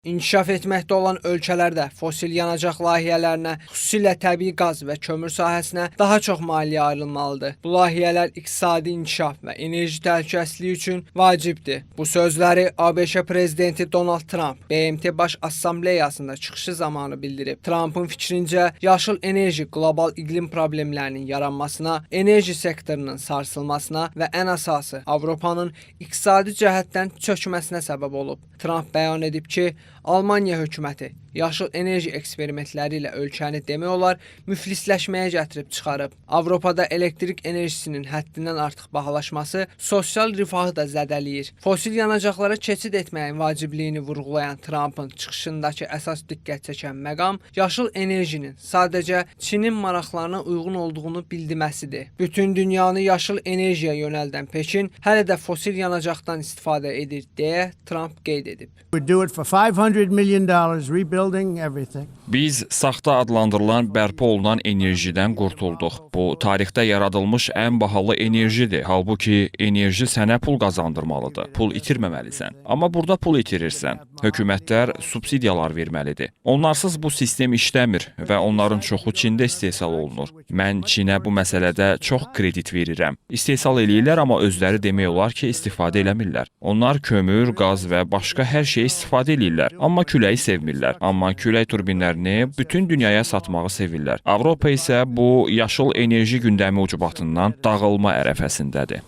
İnkişaf etməkdə olan ölkələrdə fosil yanacaq layihələrinə, xüsusilə təbii qaz və kömür sahəsinə daha çox maliyyə ayrılmalıdır. Bu layihələr iqtisadi inkişaf və enerji təhlükəsizliyi üçün vacibdir. Bu sözləri ABŞ prezidenti Donald Trump BMT Baş Assambleyasında çıxışı zamanı bildirib. Trumpın fikrincə, yaşıl enerji qlobal iqlim problemlərinin yaranmasına, enerji sektorunun sarsılmasına və ən əsası Avropanın iqtisadi cəhətdən çökməsinə səbəb olub. Trump bəyan edib ki, Almaniya hökuməti yaşıl enerji eksperimentləri ilə ölkəni demək olar müflisləşməyə gətirib çıxarıb. Avropada elektrik enerjisinin həddindən artıq bahalaşması sosial rifahı da zədələyir. Fosil yanacaqlara keçid etməyin vacibliyini vurğulayan Trumpın çıxışındakı əsas diqqət çəkən məqam yaşıl enerjinin sadəcə Çinin maraqlarına uyğun olduğunu bildirməsidir. Bütün dünyanı yaşıl enerjiyə yönəldən Pekin hələ də fosil yanacaqdan istifadə edir deyə Trump qeyd edib. Biz saxta adlandırılan bərpa olunan enerjidən qurtulduq. Bu, tarixdə yaradılmış ən bahalı enerjidir. Halbuki enerji sənə pul qazandırmalıdır. Pul itirməməlisən. Amma burada pul itirirsən. Hökumətlər subsidiyalar verməlidir. Onlarsız bu sistem işləmir və onların çoxu Çində istehsal olunur. Mən Çinə bu məsələdə çox kredit verirəm. İstehsal eləyirlər, amma özləri demək olar ki, istifadə eləmirlər. Onlar kömür, qaz və başqa hər şeyi istifadə eləyirlər. Amma küləyi sevmirlər. Amma külək turbinlərini bütün dünyaya satmağı sevirlər. Avropa isə bu yaşıl enerji gündəmi ucbatından dağılma ərəfəsindədir.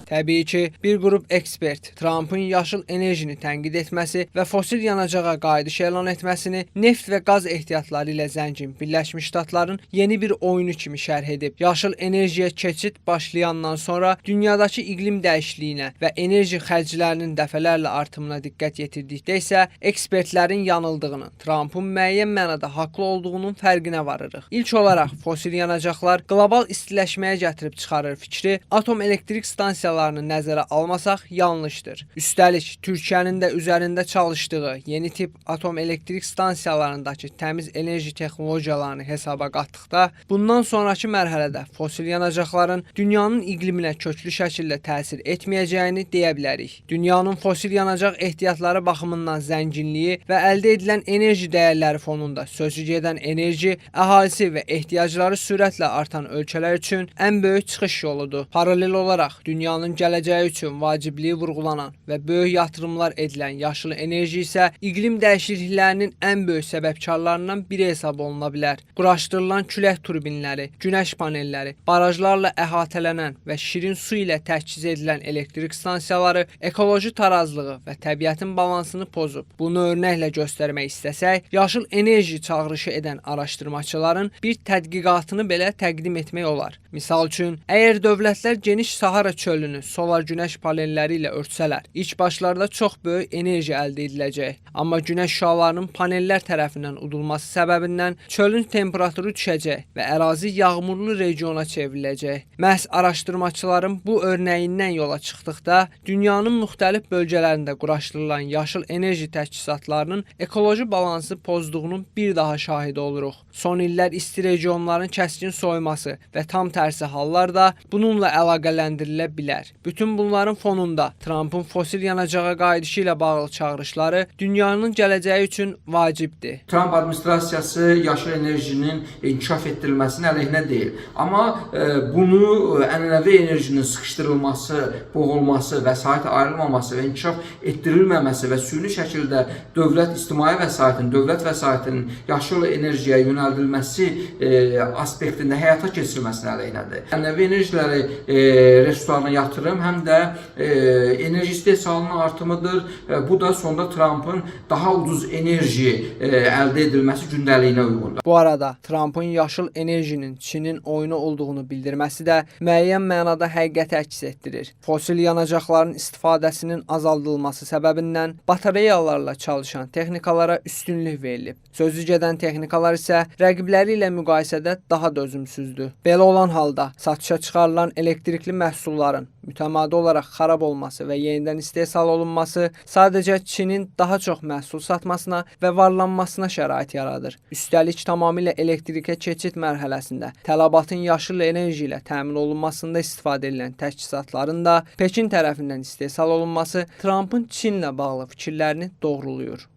Təbii ki, bir qrup ekspert Trumpın yaşıl enerjini tənqid etməsi və fosil yanacağa qayıdış elan etməsini neft və qaz ehtiyatları ilə zəngin Birləşmiş Ştatların yeni bir oyunu kimi şərh edib. Yaşıl enerjiyə keçid başlayandan sonra dünyadakı iqlim dəyişikliyinə və enerji xərclərinin dəfələrlə artımına diqqət yetirdikdə isə ekspertlərin yanıldığını, Trumpın müəyyən mənada haqlı olduğunun fərqinə varırıq. İlk olaraq fosil yanacaqlar qlobal istiləşməyə gətirib çıxarır fikri atom elektrik stansiyalarını nəzərə almasaq yanlışdır. Üstəlik, Türkiyənin də üzərində çalışdığı yeni tip atom elektrik stansiyalarındakı təmiz enerji texnologiyalarını hesaba qatdıqda, bundan sonraki mərhələdə fosil yanacaqların dünyanın iqliminə köklü şəkildə təsir etməyəcəyini deyə bilərik. Dünyanın fosil yanacaq ehtiyatları baxımından zənginliyi və əldə edilən enerji dəyərləri fonunda sözü gedən enerji, əhalisi və ehtiyacları sürətlə artan ölkələr üçün ən böyük çıxış yoludur. Paralel olaraq dünyanın gələcəyi üçün vacibliyi vurğulanan və böyük yatırımlar edilən yaşıl enerji isə iqlim dəyişikliklərinin ən böyük səbəbkarlarından biri hesab oluna bilər. Quraşdırılan külək turbinləri, günəş panelləri, barajlarla əhatələnən və şirin su ilə təchiz edilən elektrik stansiyaları ekoloji tarazlığı və təbiətin balansını pozub. Bunu örnəklə göstərmək istəsək, yaşıl enerji çağırışı edən araşdırmaçıların bir tədqiqatını belə təqdim etmək olar. Misal üçün, əgər dövlətlər geniş Sahara çölünü solar günəş panelləri ilə örtsələr, ilk başlarda çox böyük enerji əldə ediləcək. Amma günəş şüalarının panellər tərəfindən udulması səbəbindən çölün temperaturu düşəcək və ərazi yağmurlu regiona çevriləcək. Məhz araşdırmaçıların bu örnəyindən yola çıxdıqda, dünyanın müxtəlif bölgələrində quraşdırılan yaşıl enerji təchizatlarının ekoloji balansı pozduğunun bir daha şahidi oluruq. Son illər isti regionların kəskin soyuması və tam tərsi hallar da bununla əlaqələndirilə bilər. Bütün bunların fonunda Trumpın fosil yanacağa qayıdışı ilə bağlı çağırışları dünyanın gələcəyi üçün vacibdir. Trump administrasiyası yaşıl enerjinin inkişaf etdirilməsinin əleyhinə deyil. Amma bunu ənənəvi enerjinin sıxışdırılması, boğulması, vəsait ayrılmaması və inkişaf etdirilməməsi və süni şəkildə dövlət ictimai vəsaitin, dövlət vəsaitinin yaşıl enerjiyə yönəldilməsi aspektində həyata keçirilməsinə əleyhinədir. Ənənəvi enerjiləri resurslarına yatırım həm də enerji istehsalının artımıdır. Bu da sonda Trumpın daha ucuz enerji əldə edilməsi gündəliyinə uyğundur. Bu arada Trumpın yaşıl enerjinin Çinin oyunu olduğunu bildirməsi də müəyyən mənada həqiqəti əks etdirir. Fosil yanacaqların istifadəsinin azaldılması səbəbindən batareyalarla çalışan texnikalara üstünlük verilib. Sözü gedən texnikalar isə rəqibləri ilə müqayisədə daha dözümsüzdür. Belə olan halda satışa çıxarılan elektrikli məhsulların mütəmadi olaraq xarab olması və yenidən istehsal olunması sadəcə Çinin daha çox məhsul satmasına və varlanmasına şərait yaradır. Üstəlik, tamamilə elektrikə keçid mərhələsində tələbatın yaşıl enerji ilə təmin olunmasında istifadə edilən təchizatların da Pekin tərəfindən istehsal olunması Trumpın Çinlə bağlı fikirlərini doğruluyur.